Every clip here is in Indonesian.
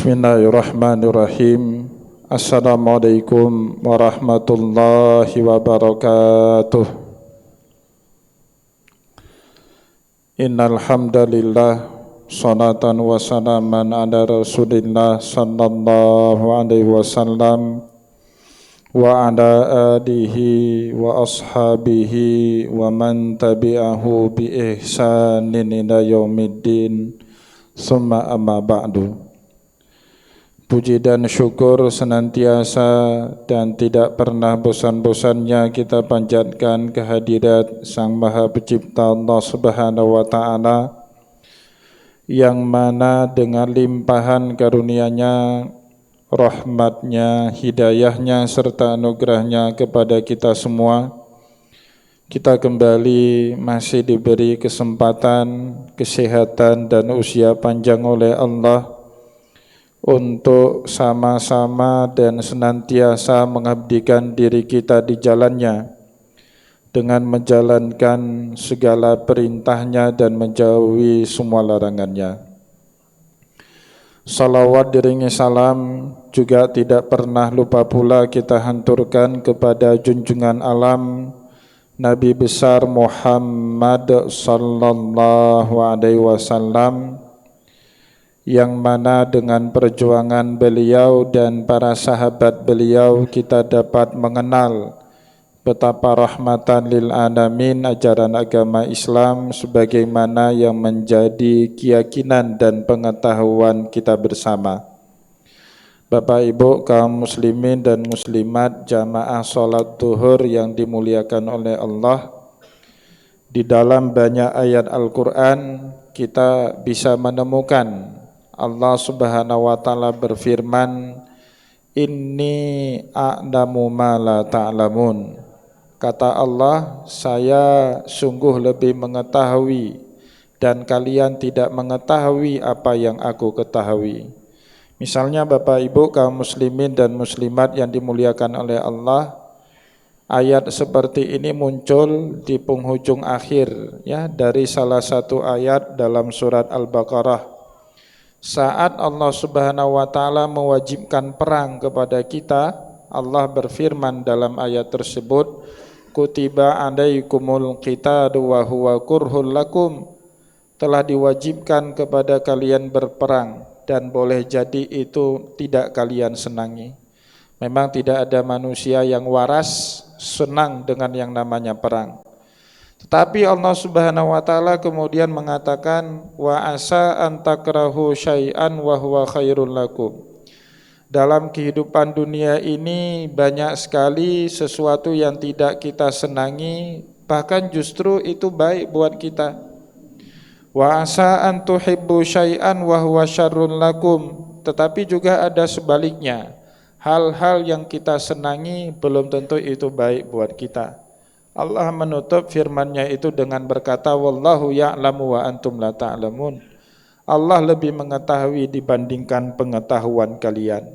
Bismillahirrahmanirrahim. Assalamualaikum warahmatullahi wabarakatuh. Innal hamdalillah salatan wa salaman ala Rasulillah sallallahu alaihi wasallam wa ala alihi wa ashabihi wa man tabi'ahu bi ihsanin ila yaumiddin. Summa amma ba'du. Puji dan syukur senantiasa dan tidak pernah bosan-bosannya kita panjatkan kehadirat Sang Maha Pencipta Allah Subhanahu wa Ta'ala, yang mana dengan limpahan karunia-Nya, rahmat-Nya, hidayah-Nya serta anugerah-Nya kepada kita semua, kita kembali masih diberi kesempatan, kesehatan dan usia panjang oleh Allah untuk sama-sama dan senantiasa mengabdikan diri kita di jalan-Nya dengan menjalankan segala perintah-Nya dan menjauhi semua larangan-Nya. Salawat diringi salam juga tidak pernah lupa pula kita hanturkan kepada junjungan alam Nabi besar Muhammad sallallahu alaihi wasallam, yang mana dengan perjuangan beliau dan para sahabat beliau kita dapat mengenal betapa rahmatan lil alamin ajaran agama Islam sebagaimana yang menjadi keyakinan dan pengetahuan kita bersama. Bapak Ibu kaum muslimin dan muslimat jamaah salat zuhur yang dimuliakan oleh Allah, di dalam banyak ayat Al-Quran kita bisa menemukan Allah Subhanahu wa Ta'ala berfirman, Inni a'lamu ma la ta'lamun. Kata Allah, saya sungguh lebih mengetahui dan kalian tidak mengetahui apa yang aku ketahui. Misalnya Bapak Ibu kaum muslimin dan muslimat yang dimuliakan oleh Allah, ayat seperti ini muncul di penghujung akhir ya dari salah satu ayat dalam surat Al-Baqarah. Saat Allah Subhanahu wa Ta'ala mewajibkan perang kepada kita, Allah berfirman dalam ayat tersebut, Kutiba alaikumul qitalu wa huwa kurhul lakum. Telah diwajibkan kepada kalian berperang dan boleh jadi itu tidak kalian senangi. Memang tidak ada manusia yang waras senang dengan yang namanya perang. Tetapi Allah Subhanahu wa Ta'ala kemudian mengatakan, wa asa an takrahu syai'an wa huwa khairul lakum. Dalam kehidupan dunia ini banyak sekali sesuatu yang tidak kita senangi, bahkan justru itu baik buat kita. Wa asa an tuhibbu syai'an wa huwa syarrul lakum. Tetapi juga ada sebaliknya. Hal-hal yang kita senangi belum tentu itu baik buat kita. Allah menutup firman-Nya itu dengan berkata, Wallahu ya'lamu wa antum la ta'lamun. Allah lebih mengetahui dibandingkan pengetahuan kalian.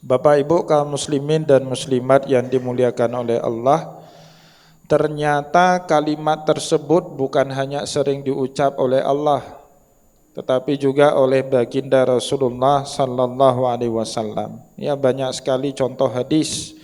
Bapak Ibu kaum muslimin dan muslimat yang dimuliakan oleh Allah, ternyata kalimat tersebut bukan hanya sering diucap oleh Allah, tetapi juga oleh baginda Rasulullah sallallahu alaihi wasallam. Ya, banyak sekali contoh hadis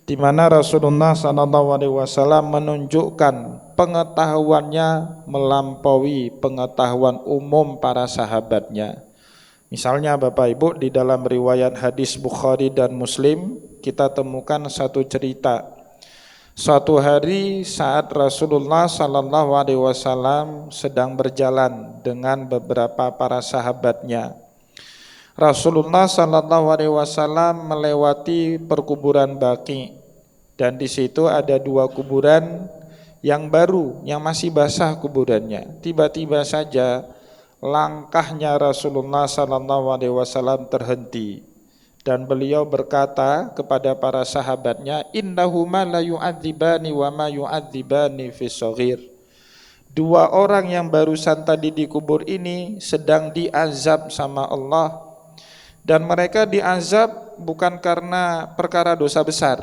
di mana Rasulullah sallallahu alaihi wasallam menunjukkan pengetahuannya melampaui pengetahuan umum para sahabatnya. Misalnya Bapak Ibu, di dalam riwayat hadis Bukhari dan Muslim kita temukan satu cerita. Suatu hari saat Rasulullah sallallahu alaihi wasallam sedang berjalan dengan beberapa para sahabatnya, Rasulullah sallallahu alaihi wasallam melewati perkuburan Baqi, dan di situ ada dua kuburan yang baru, yang masih basah kuburannya. Tiba-tiba saja langkahnya Rasulullah sallallahu alaihi wasallam terhenti dan beliau berkata kepada para sahabatnya, innahuma la yu'adzibani wa ma yu'adzibani fi shaghir. Dua orang yang barusan tadi dikubur ini sedang diazab sama Allah, dan mereka diazab bukan karena perkara dosa besar,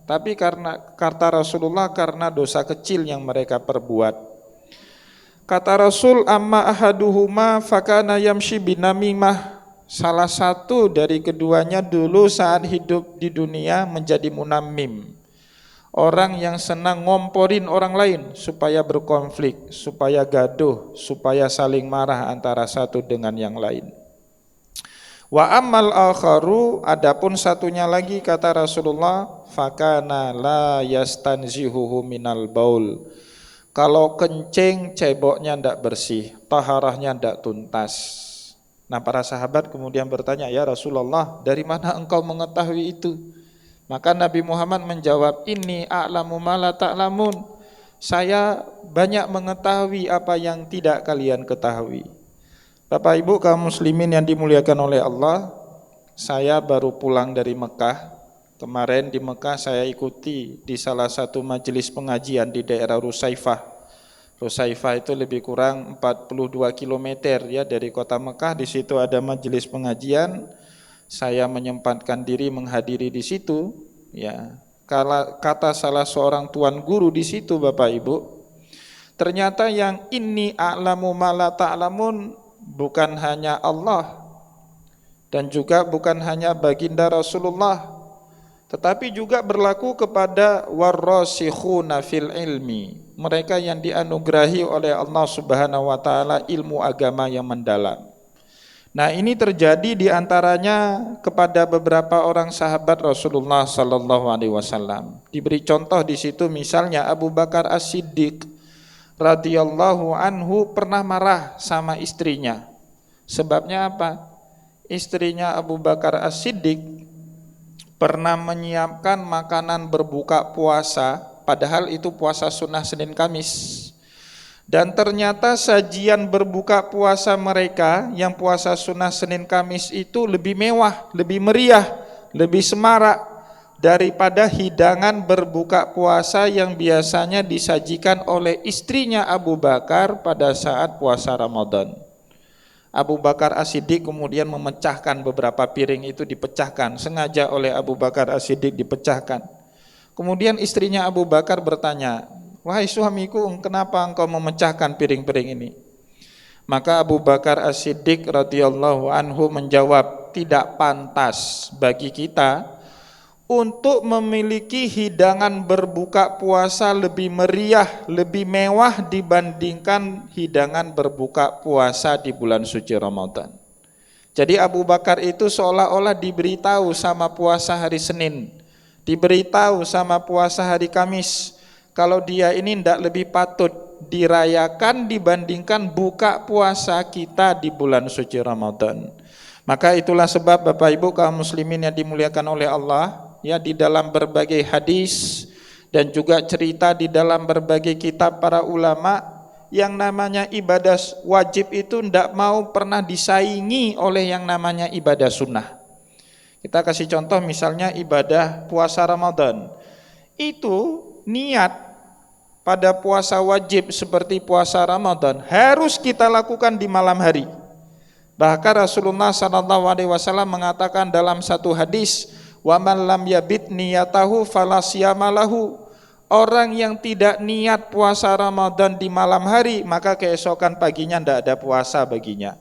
tapi karena kata Rasulullah karena dosa kecil yang mereka perbuat. Kata Rasul, amma ahaduhuma fakana yamshi binamimah. Salah satu dari keduanya dulu saat hidup di dunia menjadi munammim. Orang yang senang ngomporin orang lain supaya berkonflik, supaya gaduh, supaya saling marah antara satu dengan yang lain. Wa ammal akharu, adapun satunya lagi kata Rasulullah, fakana la yastanzihuhu minal baul. Kalau kencing ceboknya ndak bersih, taharahnya ndak tuntas. Nah, para sahabat kemudian bertanya, ya Rasulullah, dari mana engkau mengetahui itu? Maka Nabi Muhammad menjawab, inni a'lamu ma la ta'lamun. Saya banyak mengetahui apa yang tidak kalian ketahui. Bapak Ibu kaum muslimin yang dimuliakan oleh Allah, saya baru pulang dari Mekah. Kemarin di Mekah saya ikuti di salah satu majelis pengajian di daerah Rusaifah. Rusaifah itu lebih kurang 42 km ya dari kota Mekah. Di situ ada majelis pengajian. Saya menyempatkan diri menghadiri di situ. Ya, kata salah seorang tuan guru di situ, Bapak Ibu, ternyata yang inni a'lamu ma la ta'lamun bukan hanya Allah dan juga bukan hanya baginda Rasulullah, tetapi juga berlaku kepada warrasikhuna fil ilmi, mereka yang dianugerahi oleh Allah Subhanahu wa taala ilmu agama yang mendalam. Nah, ini terjadi diantaranya kepada beberapa orang sahabat Rasulullah sallallahu alaihi wasallam. Diberi contoh di situ misalnya Abu Bakar As-Siddiq radhiyallahu anhu pernah marah sama istrinya. Sebabnya apa? Istrinya Abu Bakar As-Siddiq pernah menyiapkan makanan berbuka puasa, padahal itu puasa sunnah Senin Kamis. Dan ternyata sajian berbuka puasa mereka yang puasa sunnah Senin Kamis itu lebih mewah, lebih meriah, lebih semarak daripada hidangan berbuka puasa yang biasanya disajikan oleh istrinya Abu Bakar pada saat puasa Ramadan. Abu Bakar As-Siddiq kemudian memecahkan beberapa piring itu, dipecahkan sengaja oleh Abu Bakar As-Siddiq, dipecahkan. Kemudian istrinya Abu Bakar bertanya, wahai suamiku, kenapa engkau memecahkan piring-piring ini? Maka Abu Bakar As-Siddiq radhiyallahu anhu menjawab, tidak pantas bagi kita untuk memiliki hidangan berbuka puasa lebih meriah, lebih mewah dibandingkan hidangan berbuka puasa di bulan suci Ramadan. Jadi Abu Bakar itu seolah-olah diberitahu sama puasa hari Senin, diberitahu sama puasa hari Kamis, kalau dia ini tidak lebih patut dirayakan dibandingkan buka puasa kita di bulan suci Ramadan. Maka itulah sebab Bapak Ibu kaum muslimin yang dimuliakan oleh Allah, ya, di dalam berbagai hadis dan juga cerita di dalam berbagai kitab para ulama, yang namanya ibadah wajib itu tidak mau pernah disaingi oleh yang namanya ibadah sunnah. Kita kasih contoh misalnya ibadah puasa Ramadan. Itu niat pada puasa wajib seperti puasa Ramadan harus kita lakukan di malam hari. Bahkan Rasulullah SAW mengatakan dalam satu hadis, wa man lam yabit niyatahu fala siyamalahu. Orang yang tidak niat puasa Ramadan di malam hari, maka keesokan paginya tidak ada puasa baginya.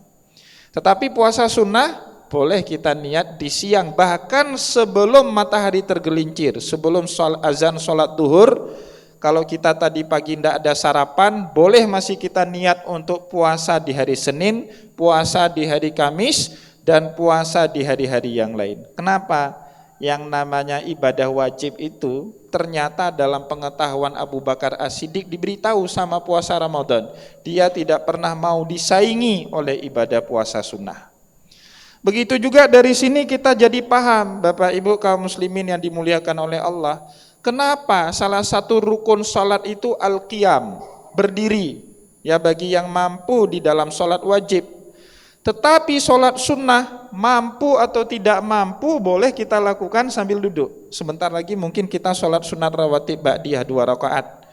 Tetapi puasa sunnah boleh kita niat di siang, bahkan sebelum matahari tergelincir, sebelum azan sholat duhur. Kalau kita tadi pagi tidak ada sarapan, boleh masih kita niat untuk puasa di hari Senin, puasa di hari Kamis, dan puasa di hari-hari yang lain. Kenapa? Yang namanya ibadah wajib itu ternyata dalam pengetahuan Abu Bakar As-Siddiq diberitahu sama puasa Ramadan, dia tidak pernah mau disaingi oleh ibadah puasa sunnah. Begitu juga dari sini kita jadi paham, Bapak Ibu kaum muslimin yang dimuliakan oleh Allah, kenapa salah satu rukun salat itu al-qiyam, berdiri, ya, bagi yang mampu di dalam salat wajib. Tetapi sholat sunnah, mampu atau tidak mampu, boleh kita lakukan sambil duduk. Sebentar lagi mungkin kita sholat sunat rawatib ba'diyah 2 rakaat.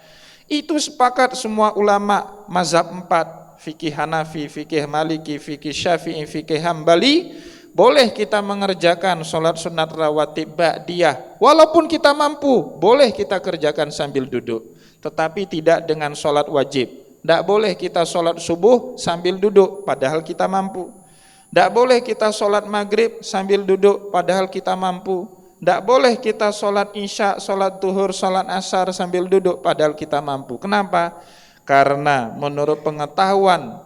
Itu sepakat semua ulama mazhab 4, fikih Hanafi, fikih Maliki, fikih Syafi'i, fikih Hambali, boleh kita mengerjakan sholat sunat rawatib ba'diyah. Walaupun kita mampu, boleh kita kerjakan sambil duduk. Tetapi tidak dengan sholat wajib. Tidak boleh kita sholat subuh sambil duduk, padahal kita mampu. Tidak boleh kita sholat maghrib sambil duduk padahal kita mampu. Tidak boleh kita sholat isya, sholat duhur, sholat asar sambil duduk padahal kita mampu. Kenapa? Karena menurut pengetahuan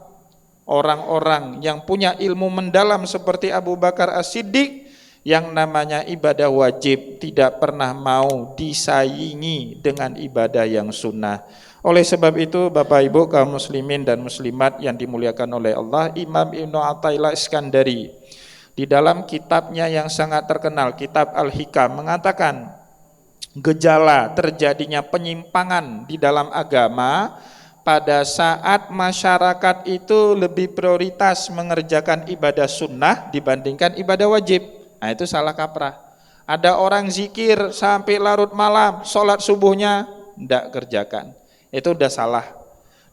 orang-orang yang punya ilmu mendalam seperti Abu Bakar As-Siddiq, yang namanya ibadah wajib tidak pernah mau disaingi dengan ibadah yang sunnah. Oleh sebab itu Bapak Ibu kaum muslimin dan muslimat yang dimuliakan oleh Allah, Imam Ibnu Athaillah Iskandari di dalam kitabnya yang sangat terkenal, kitab Al-Hikam, mengatakan gejala terjadinya penyimpangan di dalam agama pada saat masyarakat itu lebih prioritas mengerjakan ibadah sunnah dibandingkan ibadah wajib. Nah, itu salah kaprah. Ada orang zikir sampai larut malam, sholat subuhnya tidak kerjakan. Itu udah salah.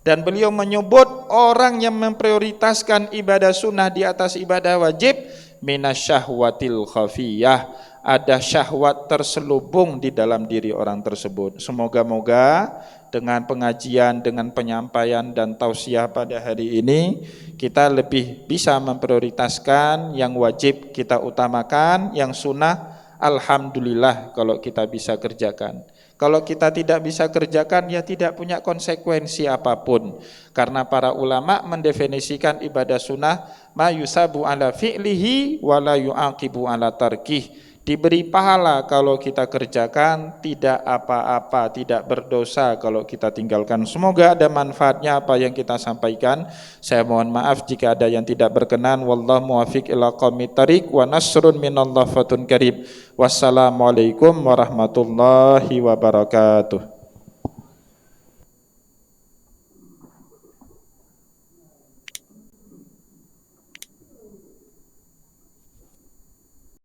Dan beliau menyebut orang yang memprioritaskan ibadah sunnah di atas ibadah wajib, minasyahwatil khafiyah, ada syahwat terselubung di dalam diri orang tersebut. Semoga-moga dengan pengajian, dengan penyampaian dan tausiah pada hari ini, kita lebih bisa memprioritaskan yang wajib kita utamakan, yang sunnah alhamdulillah kalau kita bisa kerjakan. Kalau kita tidak bisa kerjakan, ya tidak punya konsekuensi apapun. Karena para ulama mendefinisikan ibadah sunnah, ma yusabu ala fi'lihi wa la yu'aqibu ala tarkih. Diberi pahala kalau kita kerjakan, tidak apa-apa, tidak berdosa kalau kita tinggalkan. Semoga ada manfaatnya apa yang kita sampaikan. Saya mohon maaf jika ada yang tidak berkenan. Wallahu muwaffiq ila aqwamit thariq wa nasrun minallah fatun karib. Wassalamualaikum warahmatullahi wabarakatuh.